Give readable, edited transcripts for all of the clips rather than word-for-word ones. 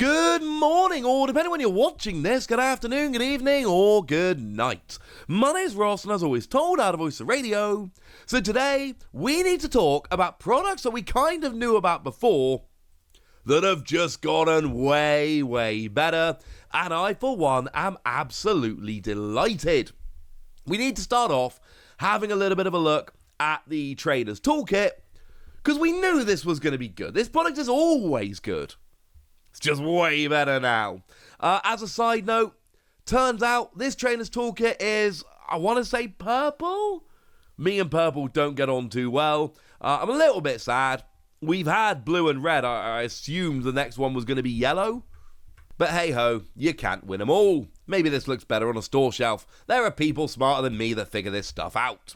Good morning, or depending on when you're watching this, good afternoon, good evening, or good night. My name's Ross, and as always told, out of Voice of Radio. So today, we need to talk about products that we kind of knew about before that have just gotten way, way better, and I, for one, am absolutely delighted. We need to start off having a little bit of a look at the Trader's Toolkit, because we knew this was going to be good. This product is always good. It's just way better now. As a side note, turns out this Trader's Toolkit is, I want to say purple? Me and purple don't get on too well. I'm a little bit sad. We've had blue and red. I assumed the next one was going to be yellow. But hey-ho, you can't win them all. Maybe this looks better on a store shelf. There are people smarter than me that figure this stuff out.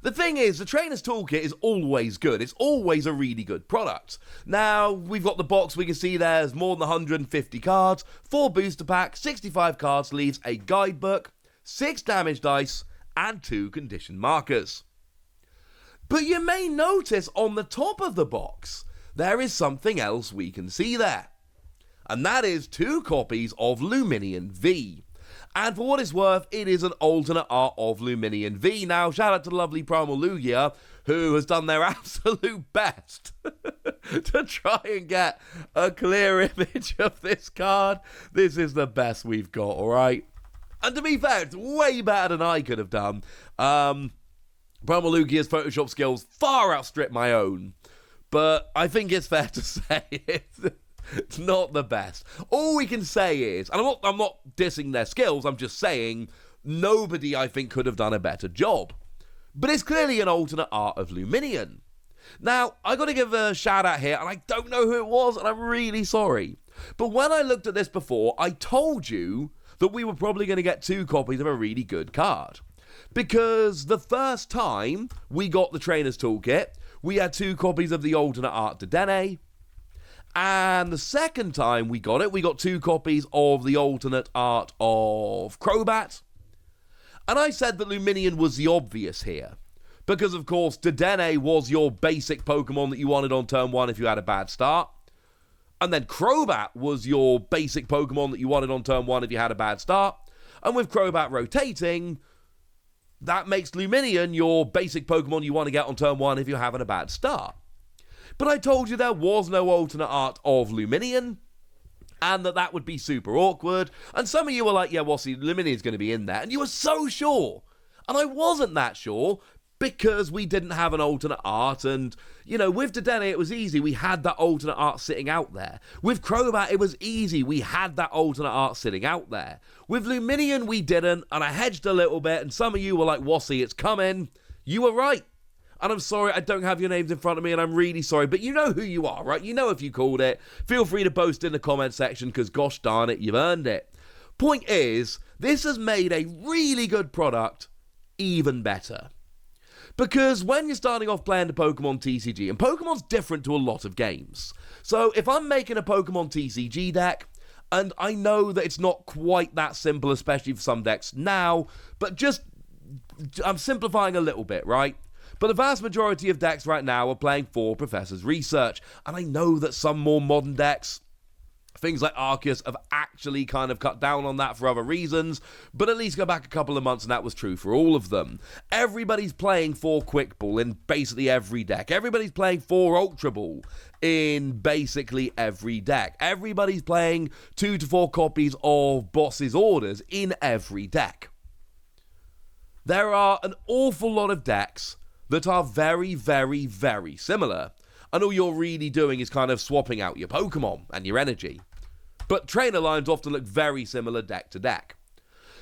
The thing is, the Trader's Toolkit is always good. It's always a really good product. Now, we've got the box. We can see there's more than 150 cards, 4 booster packs, 65 card sleeves, a guidebook, 6 damage dice, and 2 condition markers. But you may notice on the top of the box, there is something else we can see there. And that is 2 copies of Luminion V. And for what it's worth, it is an alternate art of Luminion V. Now, shout out to the lovely Primal Lugia, who has done their absolute best to try and get a clear image of this card. This is the best we've got, alright? And to be fair, it's way better than I could have done. Primal Lugia's Photoshop skills far outstrip my own. But I think it's fair to say it's not the best. All we can say is, and I'm not dissing their skills, I'm just saying nobody, I think, could have done a better job. But it's clearly an alternate art of Luminion. Now, I got to give a shout out here, and I don't know who it was, and I'm really sorry. But when I looked at this before, I told you that we were probably going to get 2 copies of a really good card. Because the first time we got the Trader's Toolkit, we had 2 copies of the alternate art Dedenne. And the second time we got it, we got 2 copies of the alternate art of Crobat. And I said that Luminion was the obvious here. Because, of course, Dedenne was your basic Pokemon that you wanted on turn 1 if you had a bad start. And then Crobat was your basic Pokemon that you wanted on turn 1 if you had a bad start. And with Crobat rotating, that makes Luminion your basic Pokemon you want to get on turn 1 if you're having a bad start. But I told you there was no alternate art of Luminion, and that would be super awkward. And some of you were like, yeah, well, see, Luminion's going to be in there. And you were so sure. And I wasn't that sure because we didn't have an alternate art. And, you know, with Dedenne, it was easy. We had that alternate art sitting out there. With Crobat, it was easy. We had that alternate art sitting out there. With Luminion, we didn't. And I hedged a little bit. And some of you were like, Wassy, it's coming. You were right. And I'm sorry, I don't have your names in front of me, and I'm really sorry, but you know who you are, right? You know if you called it. Feel free to post in the comment section, because gosh darn it, you've earned it. Point is, this has made a really good product even better. Because when you're starting off playing the Pokémon TCG, and Pokemon's different to a lot of games. So if I'm making a Pokémon TCG deck, and I know that it's not quite that simple, especially for some decks now, but just, I'm simplifying a little bit, right? But the vast majority of decks right now are playing for Professor's Research. And I know that some more modern decks, things like Arceus, have actually kind of cut down on that for other reasons. But at least go back a couple of months and that was true for all of them. Everybody's playing for Quick Ball in basically every deck. Everybody's playing for Ultra Ball in basically every deck. Everybody's playing 2 to 4 copies of Boss's Orders in every deck. There are an awful lot of decks that are very, very, very similar. And all you're really doing is kind of swapping out your Pokemon and your energy. But trainer lines often look very similar deck to deck.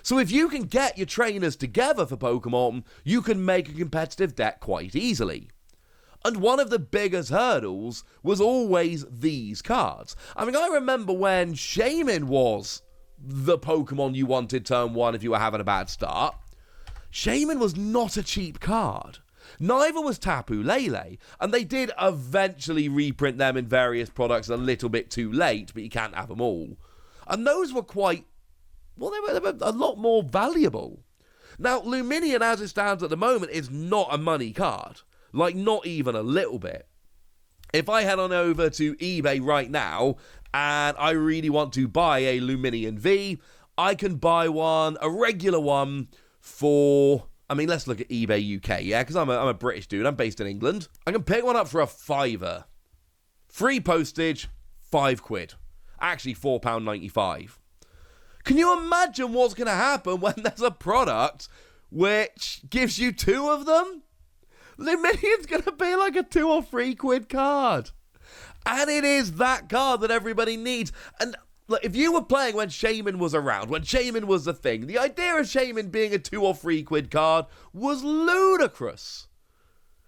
So if you can get your trainers together for Pokemon, you can make a competitive deck quite easily. And one of the biggest hurdles was always these cards. I mean, I remember when Shaymin was the Pokemon you wanted turn 1 if you were having a bad start. Shaymin was not a cheap card. Neither was Tapu Lele, and they did eventually reprint them in various products a little bit too late, but you can't have them all. And those were quite, well, they were a lot more valuable. Now, Luminion, as it stands at the moment, is not a money card. Like, not even a little bit. If I head on over to eBay right now and I really want to buy a Luminion V, I can buy one, a regular one, for... I mean, let's look at eBay UK, yeah? Because I'm a British dude. I'm based in England. I can pick one up for a £5. Free postage, £5. Actually, £4.95. Can you imagine what's going to happen when there's a product which gives you 2 of them? Luminion's going to be like a £2 or £3 card. And it is that card that everybody needs. And look, if you were playing when Shaman was around, when Shaman was the thing, the idea of Shaman being a £2 or £3 card was ludicrous.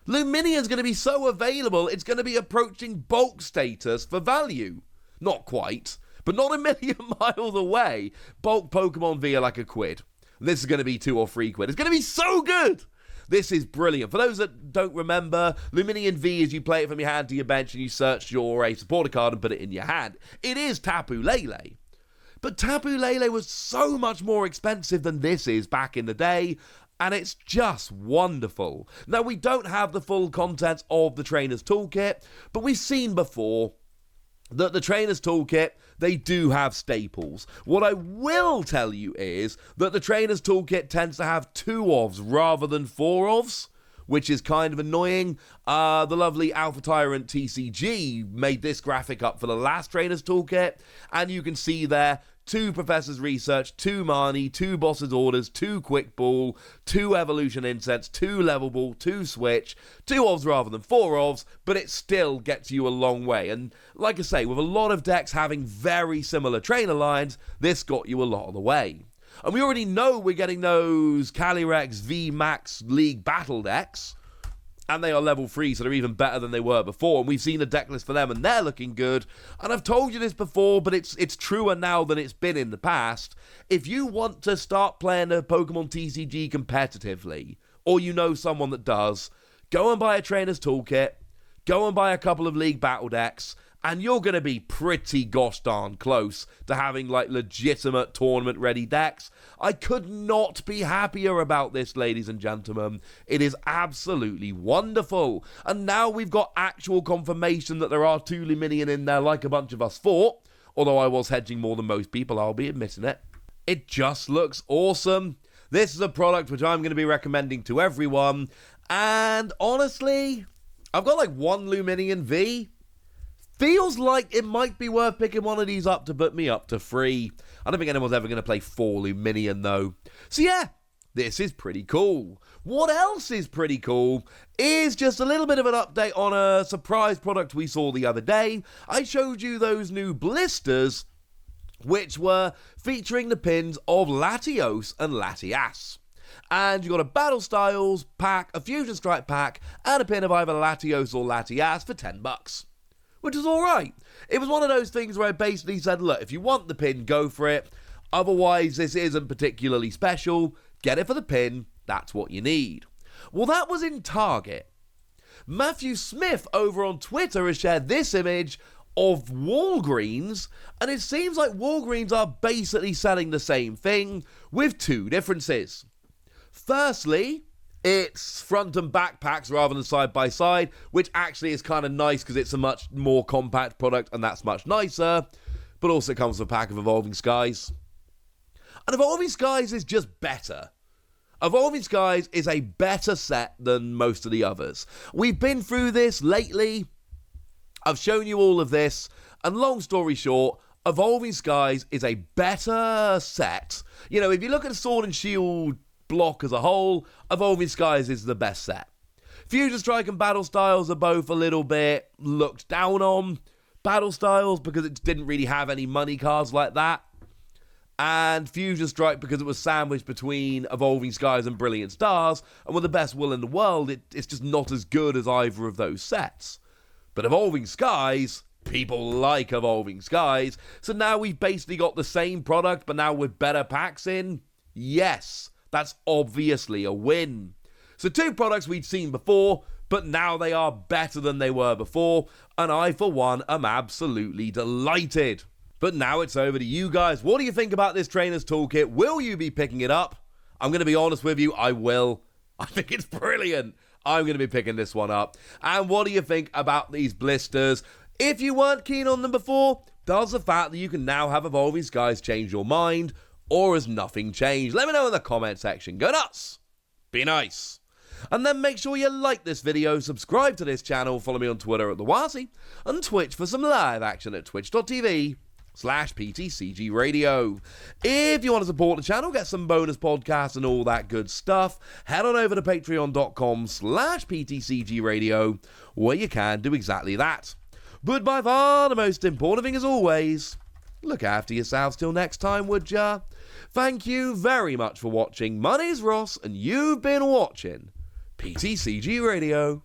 Luminion's going to be so available, it's going to be approaching bulk status for value. Not quite, but not a million miles away. Bulk Pokemon V are like £1. This is going to be £2 or £3. It's going to be so good. This is brilliant. For those that don't remember, Luminion V is you play it from your hand to your bench and you search your a supporter card and put it in your hand. It is Tapu Lele. But Tapu Lele was so much more expensive than this is back in the day, and it's just wonderful. Now, we don't have the full contents of the Trainer's Toolkit, but we've seen before that the Trainer's Toolkit, they do have staples. What I will tell you is that the Trainer's Toolkit tends to have 2 ofs rather than 4 ofs, which is kind of annoying. The lovely Alpha Tyrant TCG made this graphic up for the last Trainer's Toolkit, and you can see there 2 Professor's Research, 2 Marnie, 2 Boss's Orders, 2 Quick Ball, 2 Evolution Incense, 2 Level Ball, 2 Switch, 2 ofs rather than 4 ofs, but it still gets you a long way. And like I say, with a lot of decks having very similar trainer lines, this got you a lot of the way. And we already know we're getting those Calyrex V Max League Battle decks, and they are level 3, so they're even better than they were before, and we've seen a deck list for them, and they're looking good. And I've told you this before, but it's truer now than it's been in the past. If you want to start playing a Pokemon TCG competitively, or you know someone that does, go and buy a Trainer's Toolkit, go and buy a couple of League Battle decks, and you're going to be pretty gosh darn close to having like legitimate tournament ready decks. I could not be happier about this, ladies and gentlemen. It is absolutely wonderful. And now we've got actual confirmation that there are 2 Luminion in there like a bunch of us thought. Although I was hedging more than most people, I'll be admitting it. It just looks awesome. This is a product which I'm going to be recommending to everyone. And honestly, I've got like 1 Luminion V. Feels like it might be worth picking one of these up to put me up to 3. I don't think anyone's ever going to play 4 Luminion though. So yeah, this is pretty cool. What else is pretty cool is just a little bit of an update on a surprise product we saw the other day. I showed you those new blisters, which were featuring the pins of Latios and Latias. And you got a Battle Styles pack, a Fusion Strike pack, and a pin of either Latios or Latias for $10. Which is alright. It was one of those things where I basically said, look, if you want the pin, go for it. Otherwise, this isn't particularly special. Get it for the pin. That's what you need. Well, that was in Target. Matthew Smith over on Twitter has shared this image of Walgreens, and it seems like Walgreens are basically selling the same thing with 2 differences. Firstly, it's front and back packs rather than side by side, which actually is kind of nice because it's a much more compact product and that's much nicer. But also it comes with a pack of Evolving Skies. And Evolving Skies is just better. Evolving Skies is a better set than most of the others. We've been through this lately. I've shown you all of this. And long story short, Evolving Skies is a better set. You know, if you look at the Sword and Shield block as a whole, Evolving Skies is the best set. Fusion Strike and Battle Styles are both a little bit looked down on. Battle Styles because it didn't really have any money cards like that. And Fusion Strike because it was sandwiched between Evolving Skies and Brilliant Stars, and with the best will in the world, it's just not as good as either of those sets. But Evolving Skies, people like Evolving Skies, so now we've basically got the same product, but now with better packs in. Yes, that's obviously a win. So 2 products we'd seen before, but now they are better than they were before, and I, for one, am absolutely delighted. But now it's over to you guys. What do you think about this Trainer's Toolkit? Will you be picking it up? I'm going to be honest with you, I will. I think it's brilliant. I'm going to be picking this one up. And what do you think about these blisters? If you weren't keen on them before, does the fact that you can now have Evolving Skies change your mind, or has nothing changed? Let me know in the comment section. Go nuts! Be nice! And then make sure you like this video, subscribe to this channel, follow me on Twitter at TheWasi, and Twitch for some live action at twitch.tv/PTCG Radio. If you want to support the channel, get some bonus podcasts and all that good stuff, head on over to patreon.com/PTCG Radio, where you can do exactly that. But by far the most important thing as always, look after yourselves till next time, would ya? Thank you very much for watching. My name's Ross, and you've been watching PTCG Radio.